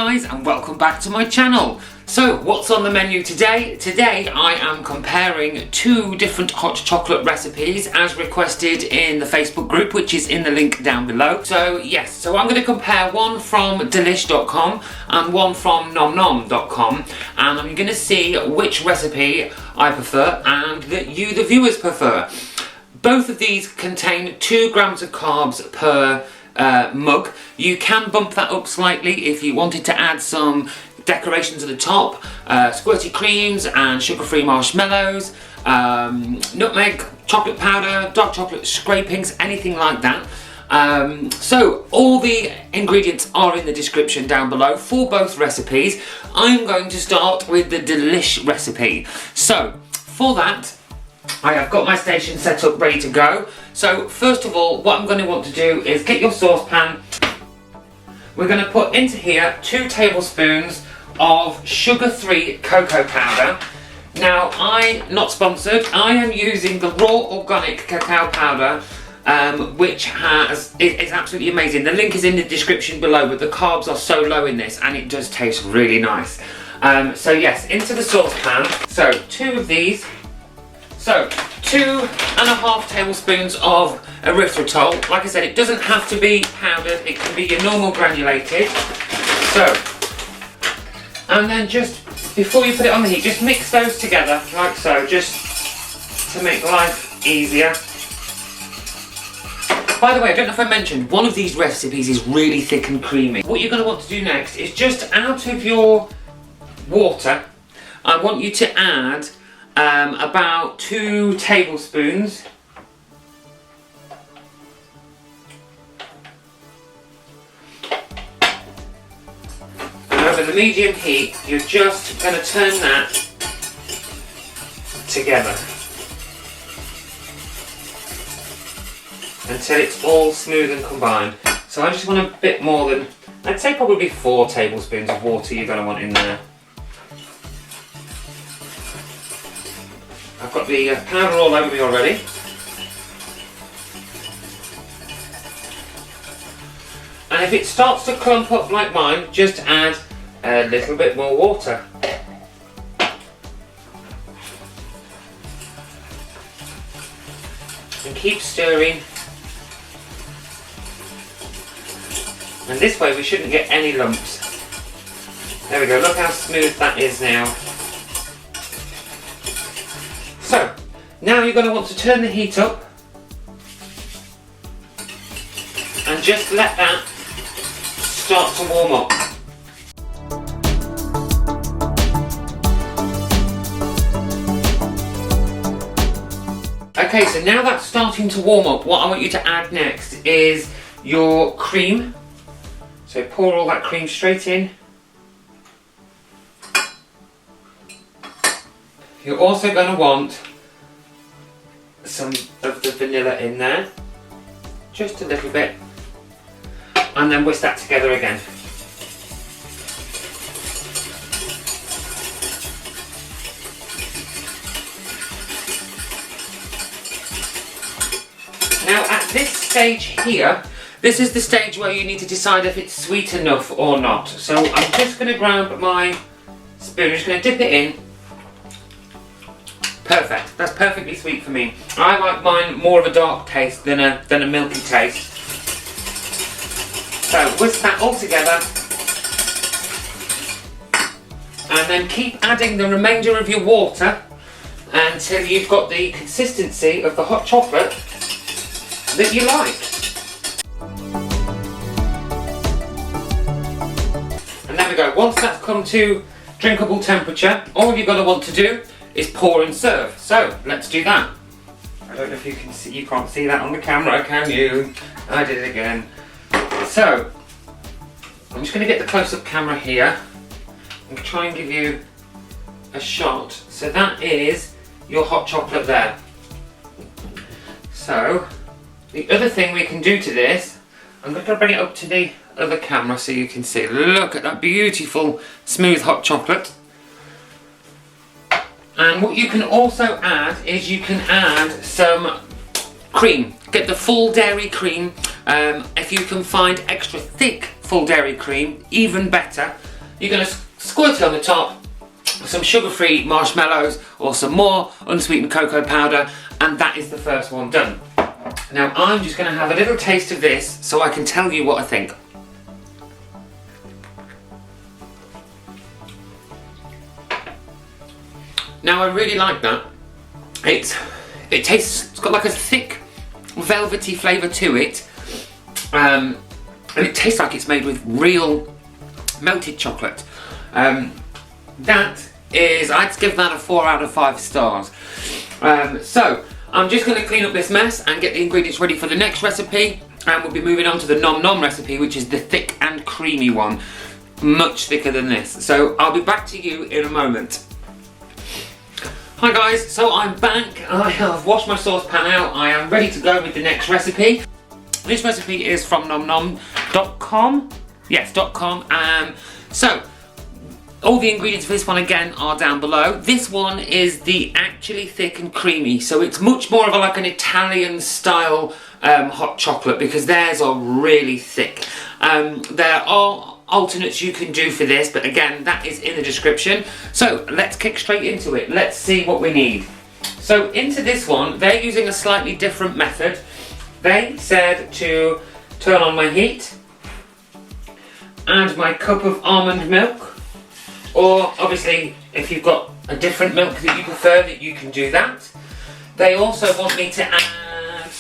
guys, and welcome back to my channel. So what's on the menu today? Today I am comparing two different hot chocolate recipes as requested in the Facebook group, which is in the link down below. So yes, so I'm going to compare one from Delish.com and one from gnom-gnom.com, and I'm going to see which recipe I prefer and that you, the viewers, prefer. Both of these contain 2 grams of carbs per mug. You can bump that up slightly if you wanted to add some decorations at the top, squirty creams and sugar-free marshmallows, nutmeg, chocolate powder, dark chocolate scrapings, anything like that. So all the ingredients are in the description down below for both recipes. I'm going to start with the Delish recipe. So for that, I have got my station set up ready to go. So first of all, what I'm going to want to do is get your saucepan. We're going to put into here 2 tablespoons of sugar-free cocoa powder. Now, I'm not sponsored. I am using the raw organic cacao powder, which is absolutely amazing. The link is in the description below, but the carbs are so low in this and it does taste really nice. So yes, into the saucepan. So 2 of these. So 2.5 tablespoons of erythritol. Like I said, it doesn't have to be powdered, it can be your normal granulated. So, and then just before you put it on the heat, just mix those together like so, just to make life easier. By the way, I don't know if I mentioned, one of these recipes is really thick and creamy. What you're going to want to do next is just out of your water, I want you to add about 2 tablespoons and over the medium heat you're just going to turn that together until it's all smooth and combined. So I just want a bit more than, I'd say probably 4 tablespoons of water you're going to want in there. I've got the powder all over me already. And if it starts to clump up like mine, just add a little bit more water. And keep stirring. And this way we shouldn't get any lumps. There we go, look how smooth that is now. So, now you're going to want to turn the heat up and just let that start to warm up. Okay, so now that's starting to warm up, what I want you to add next is your cream. So pour all that cream straight in. You're also going to want some of the vanilla in there, just a little bit, and then whisk that together again. Now at this stage here, this is the stage where you need to decide if it's sweet enough or not. So I'm just going to grab my spoon, just going to dip it in. Perfect, that's perfectly sweet for me. I like mine more of a dark taste than a milky taste. So whisk that all together. And then keep adding the remainder of your water until you've got the consistency of the hot chocolate that you like. And there we go, once that's come to drinkable temperature, all you're going to want to do is pour and serve. So let's do that. I don't know if you can see, you can't see that on the camera, can you? I did it again. So I'm just going to get the close-up camera here and try and give you a shot. So that is your hot chocolate there. So the other thing we can do to this, I'm going to bring it up to the other camera so you can see. Look at that beautiful smooth hot chocolate. And what you can also add is you can add some cream. Get the full dairy cream. If you can find extra thick full dairy cream, even better. you're going to squirt it on the top, some sugar-free marshmallows or some more unsweetened cocoa powder, and that is the first one done. Now I'm just going to have a little taste of this so I can tell you what I think. Now I really like that. It's got like a thick velvety flavour to it, and it tastes like it's made with real melted chocolate. That is, I'd give that a 4 out of 5 stars. So I'm just going to clean up this mess and get the ingredients ready for the next recipe, and we'll be moving on to the gnom-gnom recipe, which is the thick and creamy one, much thicker than this. So I'll be back to you in a moment. Hi guys, so I'm back. I have washed my saucepan out. I am ready to go with the next recipe. This recipe is from gnom-gnom.com. Yes, .com. So all the ingredients for this one again are down below. This one is the actually thick and creamy, so it's much more of like an Italian style hot chocolate, because theirs are really thick. There are alternates you can do for this, but again, that is in the description. So let's kick straight into it. Let's see what we need. So into this one, they're using a slightly different method. They said to turn on my heat, add my cup of almond milk, or obviously if you've got a different milk that you prefer, that you can do that. They also want me to add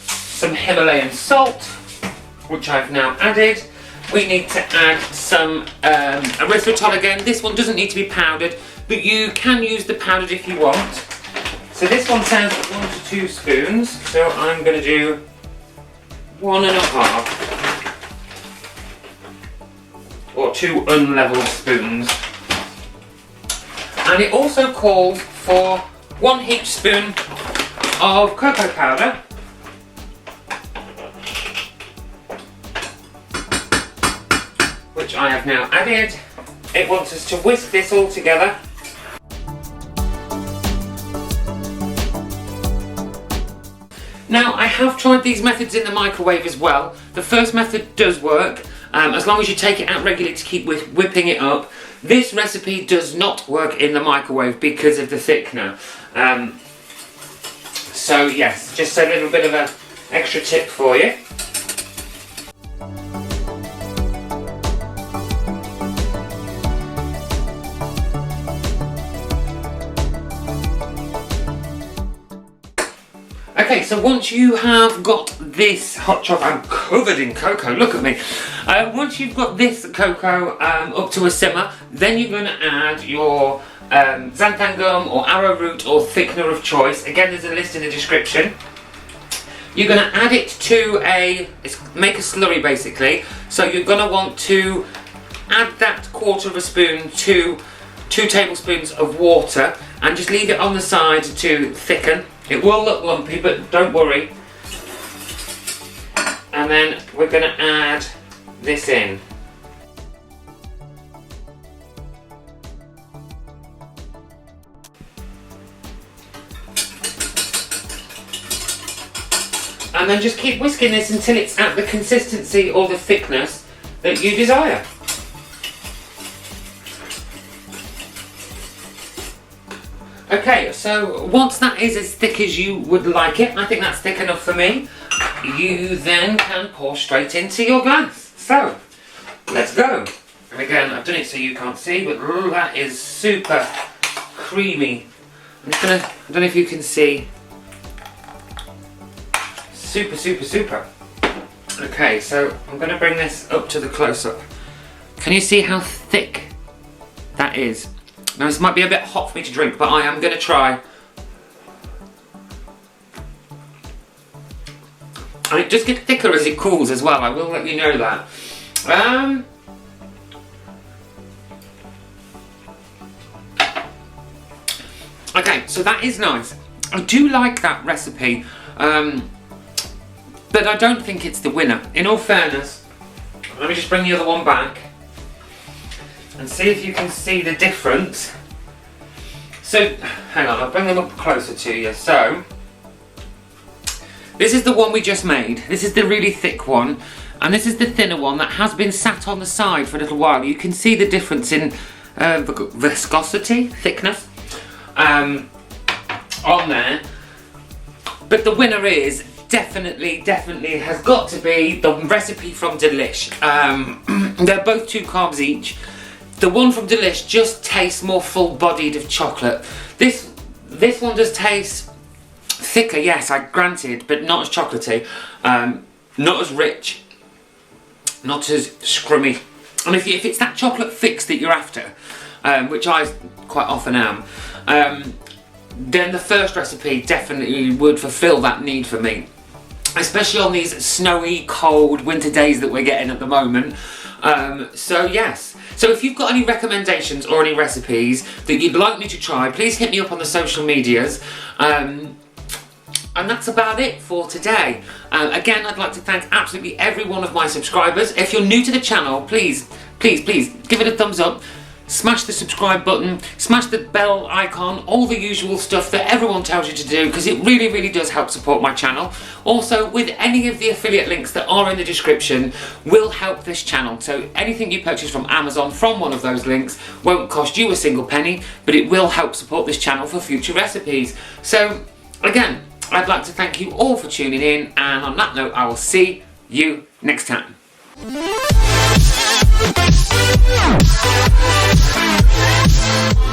some Himalayan salt, which I've now added. We need to add some erythritol again. This one doesn't need to be powdered, but you can use the powdered if you want. So this one says 1 to 2 spoons, so I'm going to do 1.5, or 2 unleavened spoons. And it also calls for 1 heaped spoon of cocoa powder, which I have now added. It wants us to whisk this all together. Now I have tried these methods in the microwave as well. The first method does work, as long as you take it out regularly to keep whipping it up. This recipe does not work in the microwave because of the thickener. So yes, just a little bit of an extra tip for you. Okay, so once you have got this hot chocolate, I'm covered in cocoa, look at me. Once you've got this cocoa up to a simmer, then you're going to add your xanthan gum or arrowroot or thickener of choice. Again, there's a list in the description. You're going to add it to make a slurry basically. So you're going to want to add that 1/4 spoon to 2 tablespoons of water and just leave it on the side to thicken. It will look lumpy, but don't worry. And then we're going to add this in. And then just keep whisking this until it's at the consistency or the thickness that you desire. Okay, so once that is as thick as you would like it, I think that's thick enough for me, you then can pour straight into your glass. So, let's go. And again, I've done it so you can't see, but that is super creamy. I'm just gonna, I don't know if you can see. Super, super, super. Okay, so I'm gonna bring this up to the close-up. Can you see how thick that is? Now this might be a bit hot for me to drink, but I am going to try. And it does get thicker as it cools as well, I will let you know that. Okay, so that is nice. I do like that recipe, but I don't think it's the winner. In all fairness, let me just bring the other one back and see if you can see the difference. So, hang on, I'll bring them up closer to you. So, This is the one we just made. This is the really thick one, and this is the thinner one that has been sat on the side for a little while. You can see the difference in viscosity, thickness on there. But the winner is definitely has got to be the recipe from Delish. They're both 2 carbs each. The one from Delish just tastes more full-bodied of chocolate. This one does taste thicker, yes, granted, but not as chocolatey, not as rich, not as scrummy. And if it's that chocolate fix that you're after, which I quite often am, then the first recipe definitely would fulfill that need for me, especially on these snowy, cold winter days that we're getting at the moment. So yes. So if you've got any recommendations or any recipes that you'd like me to try, please hit me up on the social medias. And that's about it for today. Again, I'd like to thank absolutely every one of my subscribers. If you're new to the channel, please give it a thumbs up. Smash the subscribe button, smash the bell icon, all the usual stuff that everyone tells you to do, because it really does help support my channel. Also, with any of the affiliate links that are in the description will help this channel. So anything you purchase from Amazon from one of those links won't cost you a single penny, but it will help support this channel for future recipes. So again, I'd like to thank you all for tuning in, and on that note, I will see you next time. Yeah.